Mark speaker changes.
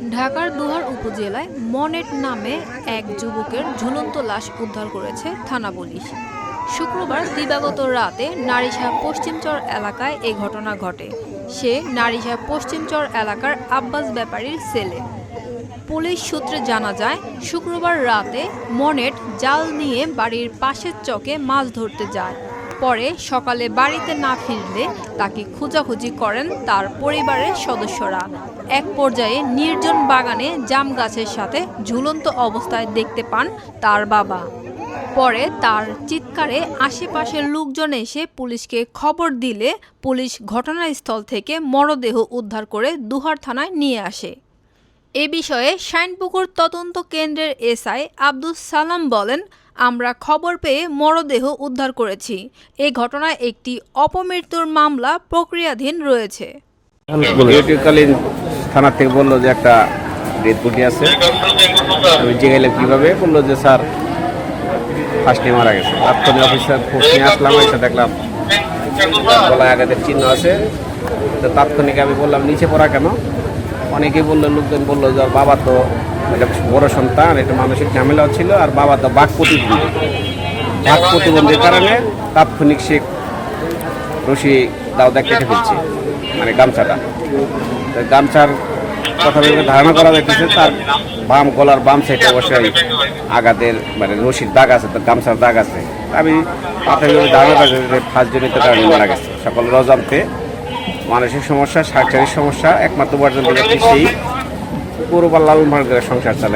Speaker 1: ঢাকার দোহার উপজেলায় মনেট নামে এক যুবকের ঝুলন্ত লাশ উদ্ধার করেছে থানা পুলিশ। শুক্রবার দিবাগত রাতে নারিশাহ পশ্চিমচর এলাকায় এ ঘটনা ঘটে। সে নারিশাহ পশ্চিমচর এলাকার আব্বাস ব্যাপারীর ছেলে। পুলিশ সূত্রে জানা যায়, শুক্রবার রাতে মনেট জাল নিয়ে বাড়ির পাশের চকে মাছ ধরতে যায়। পরে সকালে বাড়িতে না ফিরলে তাকে খোঁজাখুঁজি করেন তার পরিবারের সদস্যরা। এক পর্যায়ে নির্জন বাগানে জাম গাছের সাথে ঝুলন্ত অবস্থায় দেখতে পান তার বাবা। পরে তার চিৎকারে আশেপাশের লোকজন এসে পুলিশকে খবর দিলে পুলিশ ঘটনাস্থল থেকে মরদেহ উদ্ধার করে দোহার থানায় নিয়ে আসে। এ বিষয়ে শাইনপুকুর তদন্ত কেন্দ্রের এসআই আব্দুস সালাম বলেন, আমরা খবর পেয়ে মরদেহ উদ্ধার করেছি। এই ঘটনায় একটি অপমৃত্যুর মামলা প্রক্রিয়াধীন রয়েছে।
Speaker 2: ডিউটিকালীন থানা থেকে বললো যে একটা ডেড বডি আছে। আমি জিজ্ঞাসা কীভাবে, বললো যে স্যার ফার্স্টে মারা গেছে। তাৎক্ষণিক অফিসার ফোর্স নিয়ে আসলাম, এসে দেখলাম গলায় আঘাতের চিহ্ন আছে। তো তাৎক্ষণিক আমি বললাম নিচে পড়া কেন? অনেকেই বললো, লোকজন বললো যে ওর বাবা তো একটা বড় সন্তান, একটা মানসিক ঝামেলা ছিল, আর বাবা তো বাক প্রতিবন্ধীর কারণে তাৎক্ষণিক সে রশি দাউদা কেটে ফেলছে, মানে গামছাটা। গামছার কথা ভেবে ধারণা করা যাচ্ছে তার বাম গলার বাম সাইডে অবশ্যই আঘাতের মানে রশির দাগ আছে, তো গামছার দাগ আছে। আমি প্রাথমিকভাবে ধারণা করা যাচ্ছে যে ফার্স্টজনিত কারণে মারা গেছে। সকল রজান্তে মানসিক সমস্যা, শারীরিক সমস্যা, একমাত্র উপার্জন ব্যক্তি সেই পুরো লালন পালন করে সংসার চালায়।